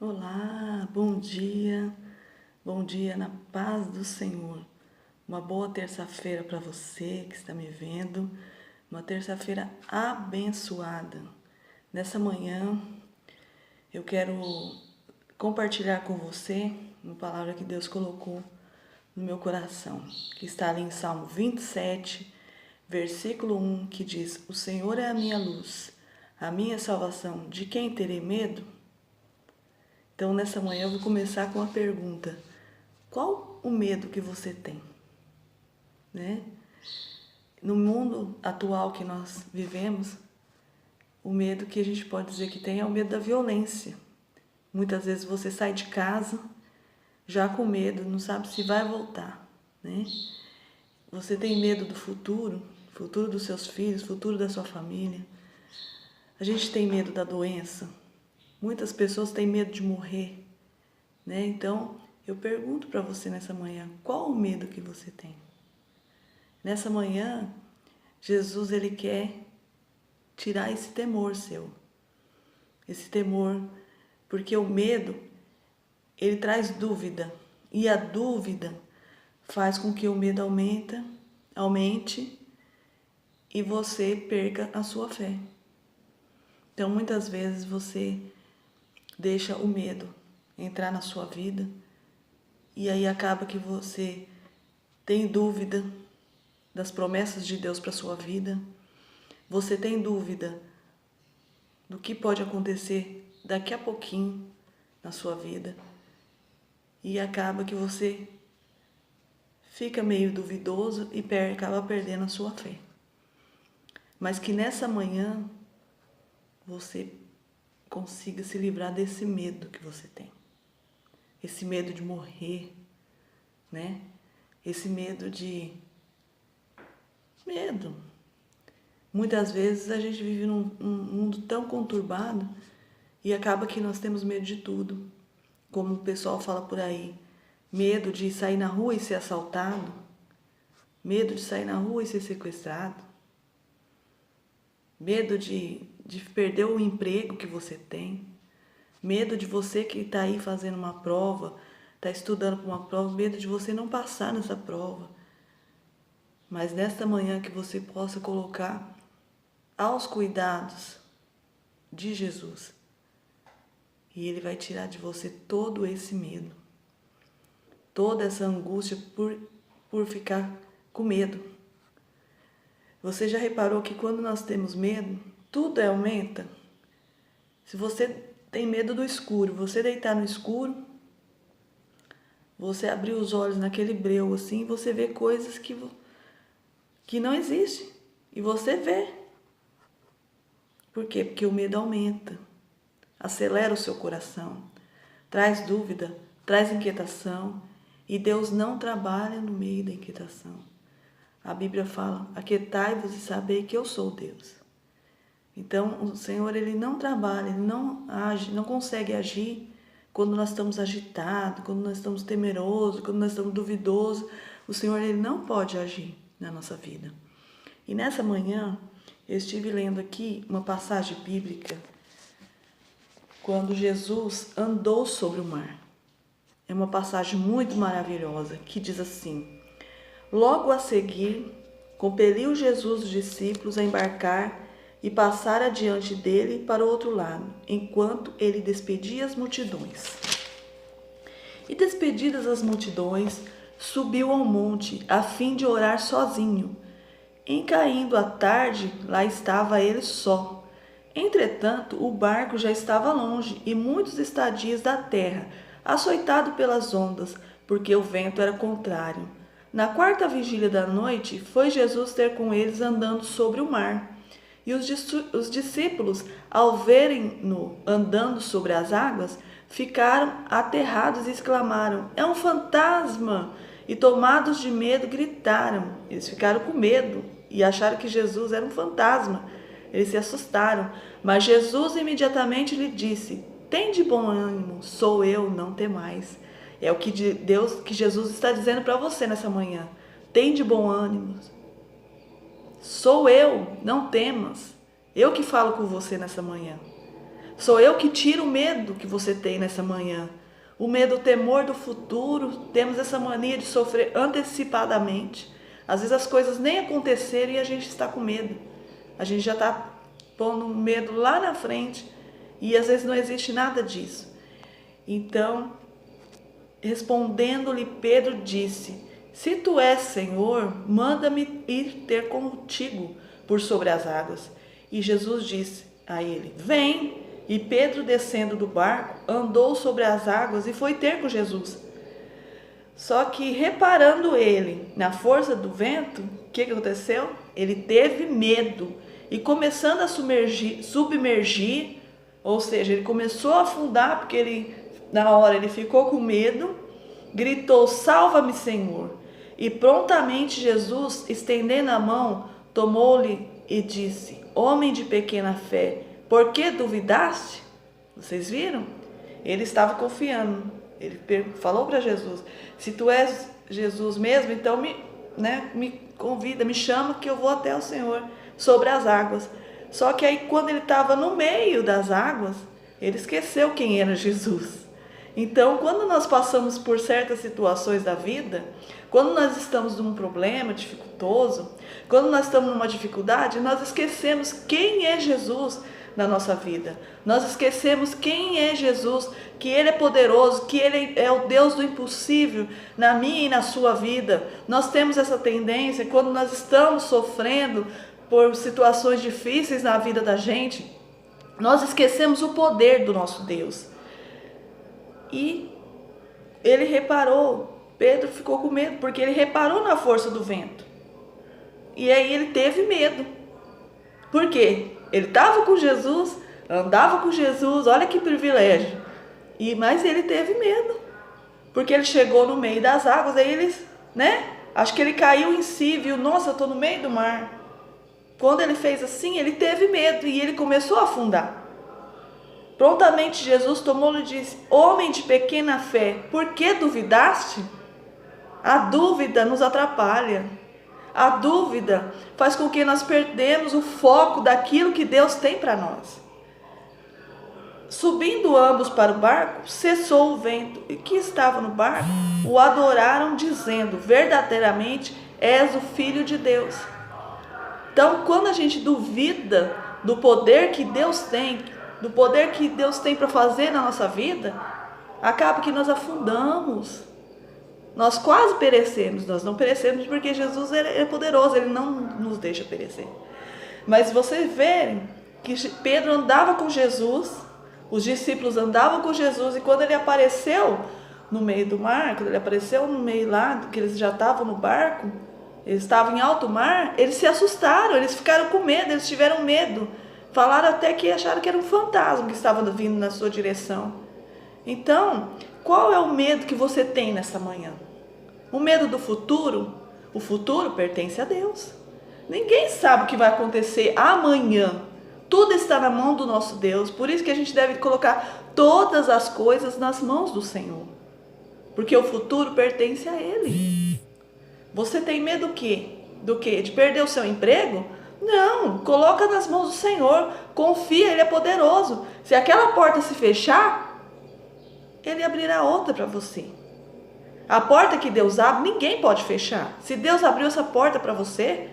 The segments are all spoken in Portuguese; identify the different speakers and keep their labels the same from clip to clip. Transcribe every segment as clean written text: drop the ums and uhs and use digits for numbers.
Speaker 1: Olá, bom dia na paz do Senhor. Uma boa terça-feira para você que está me vendo, uma terça-feira abençoada. Nessa manhã eu quero compartilhar com você uma palavra que Deus colocou no meu coração, que está ali em Salmo 27, versículo 1, que diz: O Senhor é a minha luz, a minha salvação, de quem terei medo? Então, nessa manhã eu vou começar com uma pergunta: qual o medo que você tem? Né? No mundo atual que nós vivemos, o medo que a gente pode dizer que tem é o medo da violência. Muitas vezes você sai de casa já com medo, não sabe se vai voltar, né? Você tem medo do futuro dos seus filhos, futuro da sua família. A gente tem medo da doença. Muitas pessoas têm medo de morrer, né? Então, eu pergunto para você nessa manhã, qual o medo que você tem? Nessa manhã, Jesus ele quer tirar esse temor seu. Esse temor, porque o medo, ele traz dúvida. E a dúvida faz com que o medo aumente e você perca a sua fé. Então, muitas vezes você deixa o medo entrar na sua vida e aí acaba que você tem dúvida das promessas de Deus para a sua vida. Você tem dúvida do que pode acontecer daqui a pouquinho na sua vida. E acaba que você fica meio duvidoso e acaba perdendo a sua fé. Mas que nessa manhã você consiga se livrar desse medo que você tem. Esse medo de morrer, né? Esse medo de... Medo. Muitas vezes a gente vive num mundo tão conturbado e acaba que nós temos medo de tudo. Como o pessoal fala por aí, medo de sair na rua e ser assaltado, medo de sair na rua e ser sequestrado, medo de perder o emprego que você tem, medo de você que está aí fazendo uma prova, está estudando para uma prova, medo de você não passar nessa prova. Mas nesta manhã que você possa colocar aos cuidados de Jesus. E Ele vai tirar de você todo esse medo, toda essa angústia por ficar com medo. Você já reparou que quando nós temos medo, tudo aumenta? Se você tem medo do escuro, você deitar no escuro, você abrir os olhos naquele breu assim, você vê coisas que não existem. E você vê. Por quê? Porque o medo aumenta, acelera o seu coração, traz dúvida, traz inquietação, e Deus não trabalha no meio da inquietação. A Bíblia fala: aquietai-vos e sabei que eu sou Deus. Então, o Senhor ele não trabalha, ele não age, não consegue agir quando nós estamos agitados, quando nós estamos temerosos, quando nós estamos duvidosos. O Senhor ele não pode agir na nossa vida. E nessa manhã, eu estive lendo aqui uma passagem bíblica quando Jesus andou sobre o mar. É uma passagem muito maravilhosa que diz assim: logo a seguir, compeliu Jesus os discípulos a embarcar e passar adiante dele para o outro lado, enquanto ele despedia as multidões. E despedidas as multidões, subiu ao monte, a fim de orar sozinho. Em caindo a tarde, lá estava ele só. Entretanto, o barco já estava longe, e muitos estadios da terra, açoitado pelas ondas, porque o vento era contrário. Na quarta vigília da noite, foi Jesus ter com eles andando sobre o mar. E os discípulos, ao verem-no andando sobre as águas, ficaram aterrados e exclamaram: é um fantasma! E tomados de medo, gritaram. Eles ficaram com medo e acharam que Jesus era um fantasma. Eles se assustaram. Mas Jesus imediatamente lhe disse: tende bom ânimo, sou eu, não temais. É o que que Jesus está dizendo para você nessa manhã. Tende bom ânimo. Sou eu, não temas. Eu que falo com você nessa manhã. Sou eu que tiro o medo que você tem nessa manhã. O medo, o temor do futuro. Temos essa mania de sofrer antecipadamente. Às vezes as coisas nem aconteceram e a gente está com medo. A gente já está pondo medo lá na frente e às vezes não existe nada disso. Então, respondendo-lhe, Pedro disse: se tu és Senhor, manda-me ir ter contigo por sobre as águas. E Jesus disse a ele: vem. E Pedro, descendo do barco, andou sobre as águas e foi ter com Jesus. Só que, reparando ele na força do vento, o que aconteceu? Ele teve medo e, começando a submergir, ou seja, ele começou a afundar, porque na hora ele ficou com medo, gritou: salva-me, Senhor. E prontamente Jesus, estendendo a mão, tomou-lhe e disse: homem de pequena fé, por que duvidaste? Vocês viram? Ele estava confiando. Ele falou para Jesus: se tu és Jesus mesmo, então me convida, me chama que eu vou até o Senhor sobre as águas. Só que aí, quando ele estava no meio das águas, ele esqueceu quem era Jesus. Então, quando nós passamos por certas situações da vida, quando nós estamos num problema dificultoso, quando nós estamos numa dificuldade, nós esquecemos quem é Jesus na nossa vida. Nós esquecemos quem é Jesus, que Ele é poderoso, que Ele é o Deus do impossível na minha e na sua vida. Nós temos essa tendência, quando nós estamos sofrendo por situações difíceis na vida da gente, nós esquecemos o poder do nosso Deus. E ele reparou, Pedro ficou com medo, porque ele reparou na força do vento. E aí ele teve medo. Por quê? Ele estava com Jesus, andava com Jesus, olha que privilégio. Mas ele teve medo, porque ele chegou no meio das águas, aí ele, acho que ele caiu em si, viu, nossa, eu estou no meio do mar. Quando ele fez assim, ele teve medo e ele começou a afundar. Prontamente Jesus tomou-lhe e disse: homem de pequena fé, por que duvidaste? A dúvida nos atrapalha. A dúvida faz com que nós perdemos o foco daquilo que Deus tem para nós. Subindo ambos para o barco, cessou o vento, e que estava no barco o adoraram, dizendo: verdadeiramente és o Filho de Deus. Então, quando a gente duvida do poder que Deus tem, do poder que Deus tem para fazer na nossa vida, acaba que nós afundamos. Nós quase perecemos. Nós não perecemos porque Jesus é poderoso, Ele não nos deixa perecer. Mas vocês verem que Pedro andava com Jesus, os discípulos andavam com Jesus, e quando ele apareceu no meio do mar, quando ele apareceu no meio lá, que eles já estavam no barco, eles estavam em alto mar, eles se assustaram, eles ficaram com medo, eles tiveram medo. Falaram até que acharam que era um fantasma que estava vindo na sua direção. Então, qual é o medo que você tem nessa manhã? O medo do futuro? O futuro pertence a Deus. Ninguém sabe o que vai acontecer amanhã. Tudo está na mão do nosso Deus. Por isso que a gente deve colocar todas as coisas nas mãos do Senhor. Porque o futuro pertence a Ele. Você tem medo do quê? Do quê? De perder o seu emprego? Não, coloca nas mãos do Senhor, confia, Ele é poderoso. Se aquela porta se fechar, Ele abrirá outra para você. A porta que Deus abre, ninguém pode fechar. Se Deus abriu essa porta para você,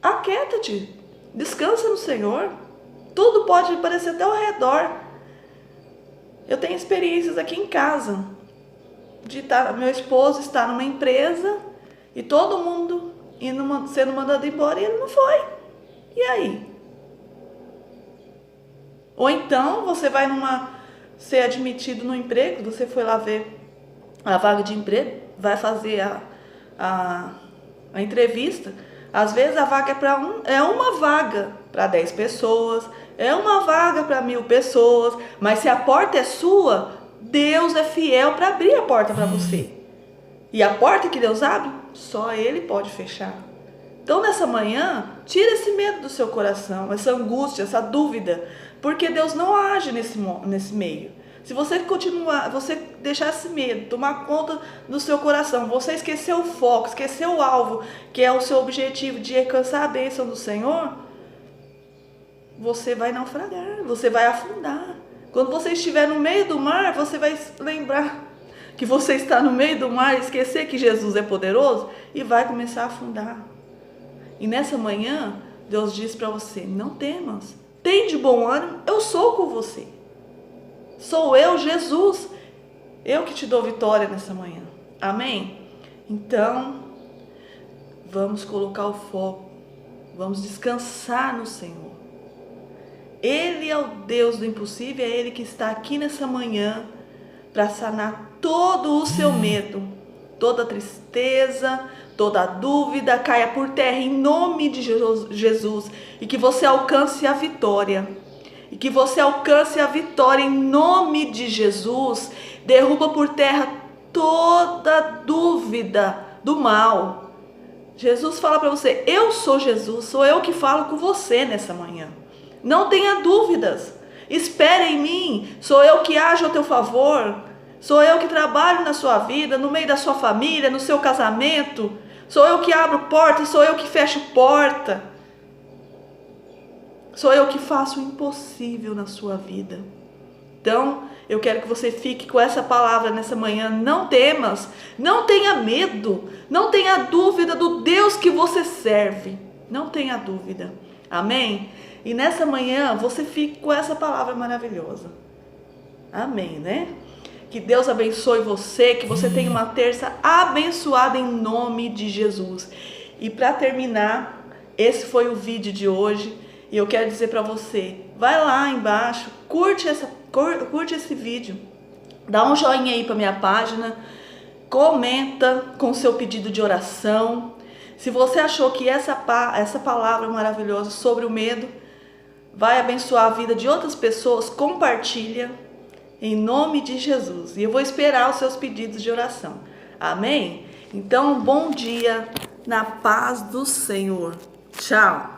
Speaker 1: aquieta-te, descansa no Senhor. Tudo pode aparecer até ao redor. Eu tenho experiências aqui em casa, meu esposo está numa empresa e todo mundo sendo mandado embora e ele não foi. E aí? Ou então você vai ser admitido no emprego, você foi lá ver a vaga de emprego, vai fazer a entrevista. Às vezes a vaga é uma vaga para 10 pessoas, é uma vaga para 1000 pessoas, mas se a porta é sua, Deus é fiel para abrir a porta para você. E a porta que Deus abre, só Ele pode fechar. Então nessa manhã, tira esse medo do seu coração, essa angústia, essa dúvida, porque Deus não age nesse meio. Se você você deixar esse medo tomar conta do seu coração, você esquecer o foco, esquecer o alvo, que é o seu objetivo de alcançar a bênção do Senhor, você vai naufragar, você vai afundar. Quando você estiver no meio do mar, você vai lembrar que você está no meio do mar, esquecer que Jesus é poderoso e vai começar a afundar. E nessa manhã, Deus diz para você, não temas, tem de bom ânimo, eu sou com você. Sou eu, Jesus, eu que te dou vitória nessa manhã. Amém? Então, vamos colocar o foco, vamos descansar no Senhor. Ele é o Deus do impossível, é Ele que está aqui nessa manhã para sanar todo o seu medo, toda tristeza, toda dúvida, caia por terra em nome de Jesus e que você alcance a vitória. E que você alcance a vitória em nome de Jesus. Derruba por terra toda dúvida do mal. Jesus fala para você, eu sou Jesus, sou eu que falo com você nessa manhã. Não tenha dúvidas, espere em mim, sou eu que ajo a teu favor, sou eu que trabalho na sua vida, no meio da sua família, no seu casamento, sou eu que abro porta, sou eu que fecho porta, sou eu que faço o impossível na sua vida. Então, eu quero que você fique com essa palavra nessa manhã, não temas, não tenha medo, não tenha dúvida do Deus que você serve, não tenha dúvida, amém? E nessa manhã você fique com essa palavra maravilhosa. Amém, né? Que Deus abençoe você, que você tenha uma terça abençoada em nome de Jesus. E para terminar, esse foi o vídeo de hoje. E eu quero dizer para você, vai lá embaixo, curte esse vídeo. Dá um joinha aí para minha página. Comenta com o seu pedido de oração. Se você achou que essa palavra maravilhosa sobre o medo vai abençoar a vida de outras pessoas, compartilha em nome de Jesus. E eu vou esperar os seus pedidos de oração. Amém? Então, bom dia na paz do Senhor. Tchau.